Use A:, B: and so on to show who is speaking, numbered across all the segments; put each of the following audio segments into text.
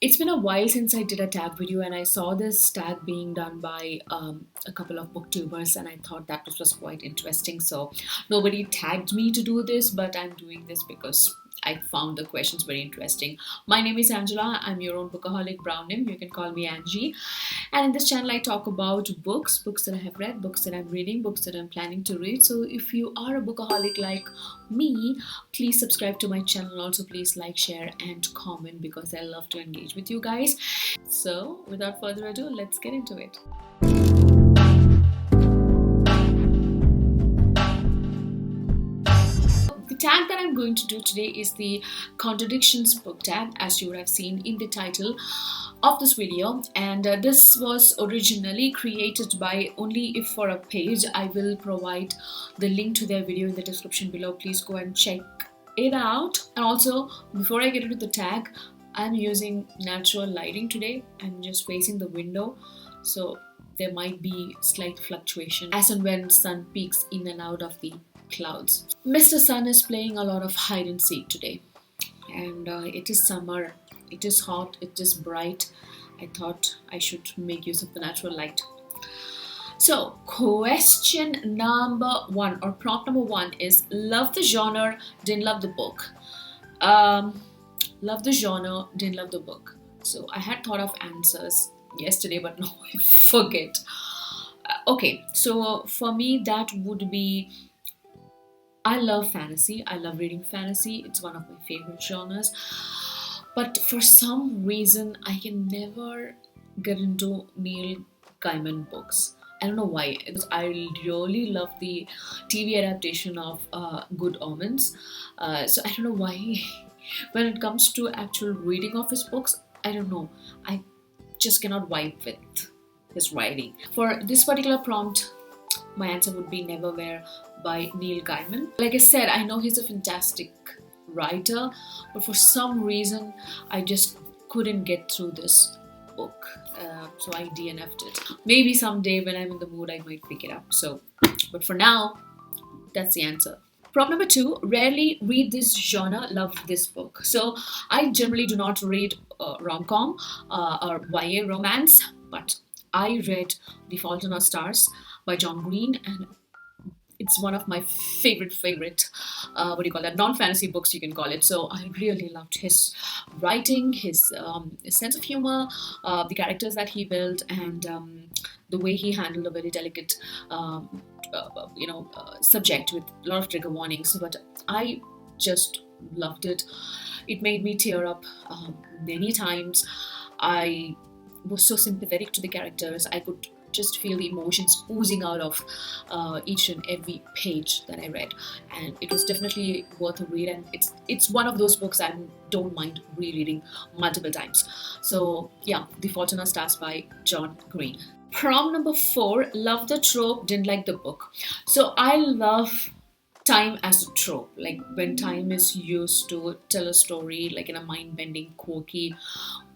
A: It's been a while since I did a tag video, and I saw this tag being done by a couple of booktubers, and I thought that this was quite interesting. So nobody tagged me to do this, but I'm doing this because I found the questions very interesting. My name is Angela. I'm your own bookaholic brown name. You can call me Angie. And in this channel, I talk about books that I have read, books that I'm reading, books that I'm planning to read. So if you are a bookaholic like me, please subscribe to my channel. Also, please like, share, and comment because I love to engage with you guys. So without further ado, let's get into it. The tag that I'm going to do today is the Contradictions Book Tag, as you would have seen in the title of this video, and this was originally created by Only If for a Page. I will provide the link to their video in the description below. Please go and check it out. And also, before I get into the tag, I'm using natural lighting today. I'm just facing the window, so there might be slight fluctuation as and when sun peeks in and out of the clouds. Mr. Sun is playing a lot of hide and seek today, and it is summer. It is hot, it is bright. I thought I should make use of the natural light. So, question number one, or prompt number one, is love the genre, didn't love the book. Love the genre, didn't love the book. So, I had thought of answers yesterday, but now I forget. Okay, so for me, that would be I love fantasy. I love reading fantasy. It's one of my favorite genres. But for some reason, I can never get into Neil Gaiman books. I don't know why. I really love the TV adaptation of Good Omens. So I don't know why. When it comes to actual reading of his books, I don't know. I just cannot vibe with his writing. For this particular prompt, my answer would be Neverwhere by Neil Gaiman. Like I said, I know he's a fantastic writer, but for some reason I just couldn't get through this book, so I DNF'd it. Maybe someday when I'm in the mood I might pick it up. So, but for now, that's the answer. Prompt number two, rarely read this genre, love this book. So I generally do not read rom-com or YA romance, but I read The Fault in Our Stars by John Green, and it's one of my favorite non-fantasy books, you can call it. So I really loved his writing, his sense of humor, the characters that he built, and the way he handled a very delicate subject with a lot of trigger warnings. But I just loved it. It made me tear up many times. I was so sympathetic to the characters. I could just feel the emotions oozing out of each and every page that I read, and it was definitely worth a read. And it's one of those books I don't mind rereading multiple times. So yeah, The Fault in Our Stars by John Green. Prompt number four, love the trope, didn't like the book. So I love time as a trope, like when time is used to tell a story like in a mind-bending, quirky,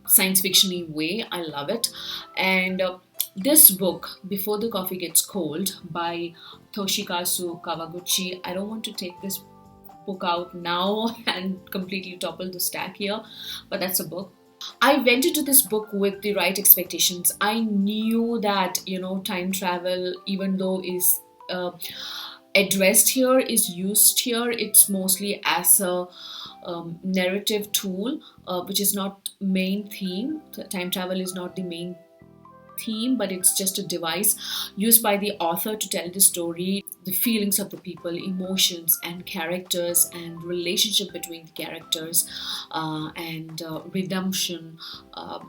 A: science fiction-y way. I love it. And this book, Before the Coffee Gets Cold by Toshikazu Kawaguchi, I don't want to take this book out now and completely topple the stack here, but that's a book. I went into this book with the right expectations. I knew that, time travel, even though is addressed here, is used here, it's mostly as a narrative tool, which is not main theme. Time travel is not the main theme, but it's just a device used by the author to tell the story, the feelings of the people, emotions and characters, and relationship between the characters, and redemption.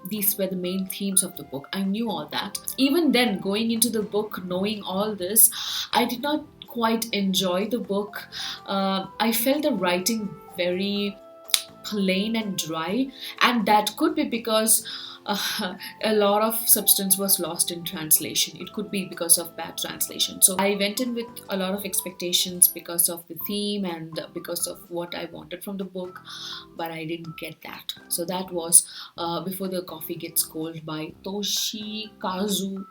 A: These were the main themes of the book. I knew all that. Even then, going into the book knowing all this, I did not quite enjoy the book. I felt the writing very plain and dry, and that could be because a lot of substance was lost in translation. It could be because of bad translation. So I went in with a lot of expectations because of the theme and because of what I wanted from the book, but I didn't get that. So that was Before the Coffee Gets Cold by Toshikazu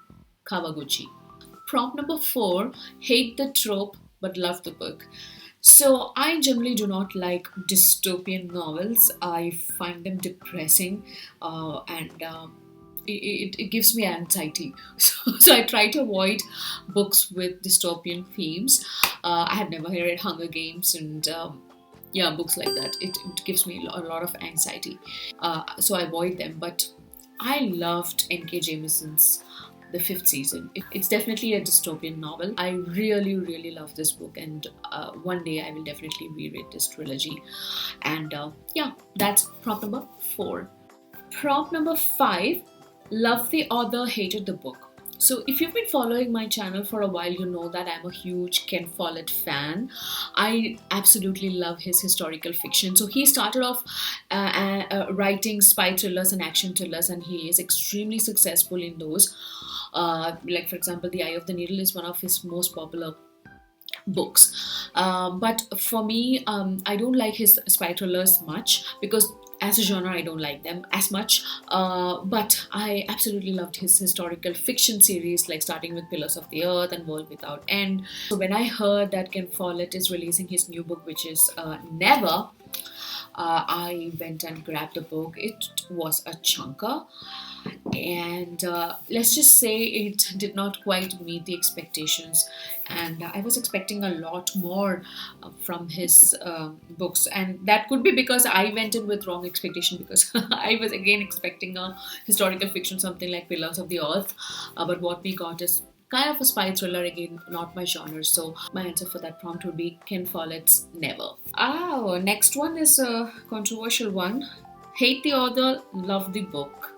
A: Kawaguchi. Prompt number four, hate the trope but love the book. So I generally do not like dystopian novels. I find them depressing, and it gives me anxiety. So I try to avoid books with dystopian themes. I have never read Hunger Games and yeah, books like that. It gives me a lot of anxiety. So I avoid them. But I loved N.K. Jemisin's The Fifth Season. It's definitely a dystopian novel. I really, really love this book, and one day I will definitely reread this trilogy. And yeah, that's prompt number 4. Prompt number 5, love the author, hated the book. So if you've been following my channel for a while, you know that I'm a huge Ken Follett fan. I absolutely love his historical fiction. So he started off writing spy thrillers and action thrillers, and he is extremely successful in those. Like for example, The Eye of the Needle is one of his most popular books. But for me, I don't like his spy thrillers much because as a genre I don't like them as much. But I absolutely loved his historical fiction series, like starting with Pillars of the Earth and World Without End. So when I heard that Ken Follett is releasing his new book, which is Never, I went and grabbed the book. It was a chunker, and let's just say it did not quite meet the expectations, and I was expecting a lot more from his books, and that could be because I went in with wrong expectation, because I was again expecting a historical fiction, something like Pillars of the Earth, but what we got is kind of a spy thriller, again not my genre. So my answer for that prompt would be Ken Follett's Never. Next one is a controversial one. Hate the author, love the book.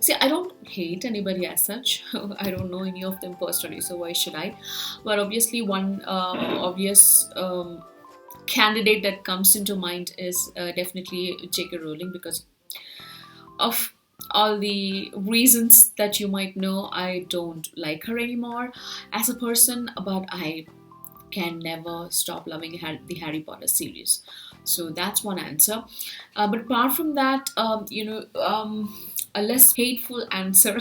A: See, I don't hate anybody as such. I don't know any of them personally, so why should I? But obviously, one obvious candidate that comes into mind is definitely J.K. Rowling, because of all the reasons that you might know. I don't like her anymore as a person, but I can never stop loving the Harry Potter series. So that's one answer. But apart from that, a less hateful answer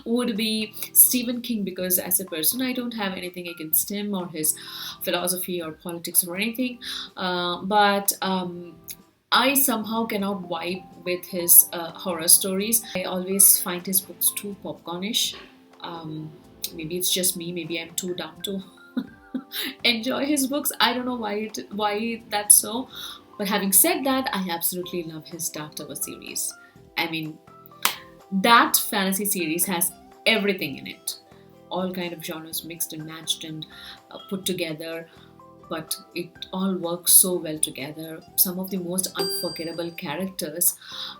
A: would be Stephen King, because as a person, I don't have anything against him or his philosophy or politics or anything. But I somehow cannot vibe with his horror stories. I always find his books too popcornish. Maybe it's just me. Maybe I'm too dumb to enjoy his books. I don't know why that's so. But having said that, I absolutely love his Dark Tower series. I mean, that fantasy series has everything in it. All kind of genres mixed and matched and put together. But it all works so well together. Some of the most unforgettable characters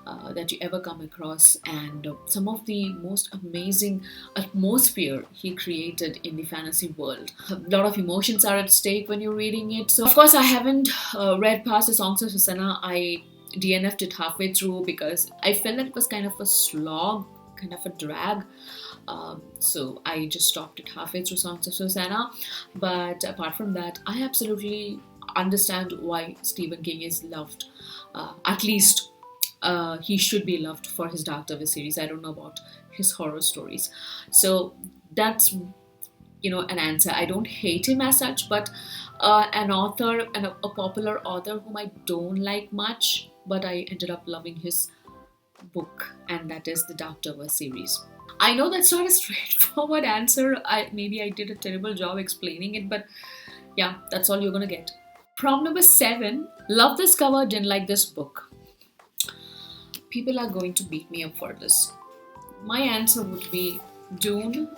A: that you ever come across, and some of the most amazing atmosphere he created in the fantasy world. A lot of emotions are at stake when you're reading it. So of course I haven't read past the Songs of Susanna. I DNF'd it halfway through because I felt that it was kind of a slog, kind of a drag. So I just stopped it halfway through Songs of Susanna. But apart from that, I absolutely understand why Stephen King is loved. At least he should be loved for his Dark Tower series. I don't know about his horror stories. So that's an answer. I don't hate him as such, but an author and a popular author whom I don't like much, but I ended up loving his book, and that is the Dark Tower series. I know that's not a straightforward answer. Maybe I did a terrible job explaining it, but yeah, that's all you're gonna get. Prompt number 7, love this cover, didn't like this book. People are going to beat me up for this. My answer would be Dune.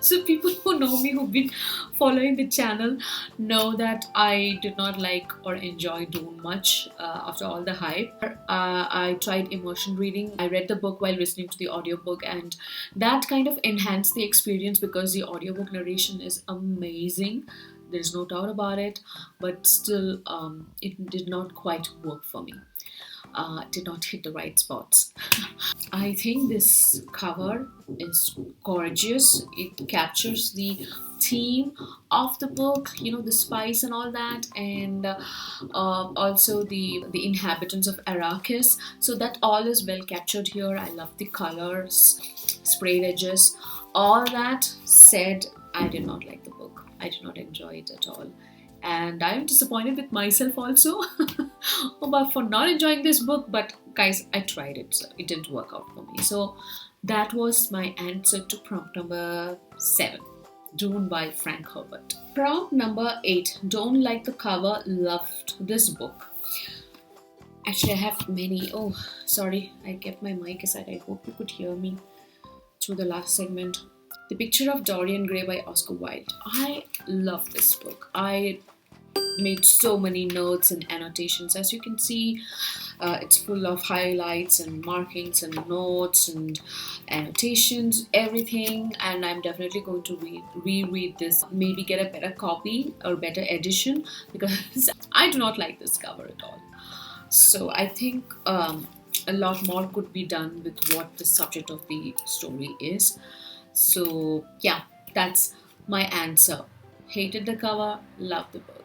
A: So people who know me, who've been following the channel, know that I did not like or enjoy Dune much after all the hype. I tried immersion reading. I read the book while listening to the audiobook, and that kind of enhanced the experience because the audiobook narration is amazing. There's no doubt about it, but still it did not quite work for me. Did not hit the right spots. I think this cover is gorgeous. It captures the theme of the book, the spice and all that, and also the inhabitants of Arrakis. So that all is well captured here. I love the colors, sprayed edges. All that said, I did not like the book. I did not enjoy it at all. And I am disappointed with myself also but for not enjoying this book. But guys, I tried it, so it didn't work out for me. So that was my answer to prompt number 7, Dune by Frank Herbert. Prompt number 8, don't like the cover, loved this book. Actually, I have many. Oh, sorry, I kept my mic aside. I hope you could hear me through the last segment. The Picture of Dorian Gray by Oscar Wilde. I love this book. I made so many notes and annotations. As you can see, it's full of highlights and markings and notes and annotations, everything. And I'm definitely going to reread this, maybe get a better copy or better edition, because I do not like this cover at all. So I think a lot more could be done with what the subject of the story is. So yeah, that's my answer. Hated the cover, loved the book.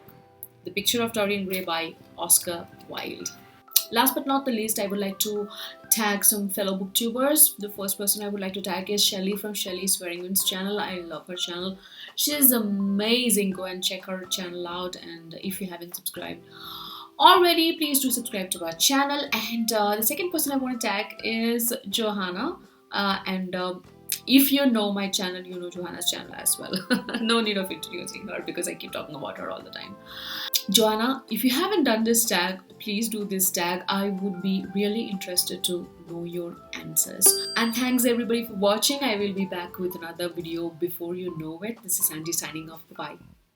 A: The Picture of Dorian Gray by Oscar Wilde. Last but not the least, I would like to tag some fellow booktubers. The first person I would like to tag is Shelly from Shelly Swearingman's channel. I love her channel. She is amazing. Go and check her channel out. And if you haven't subscribed already, please do subscribe to our channel. And the second person I want to tag is Johanna. If you know my channel, you know Johanna's channel as well. No need of introducing her because I keep talking about her all the time. Joanna, if you haven't done this tag, please do this tag. I would be really interested to know your answers. And thanks everybody for watching. I will be back with another video before you know it. This is Angie signing off. Bye-bye.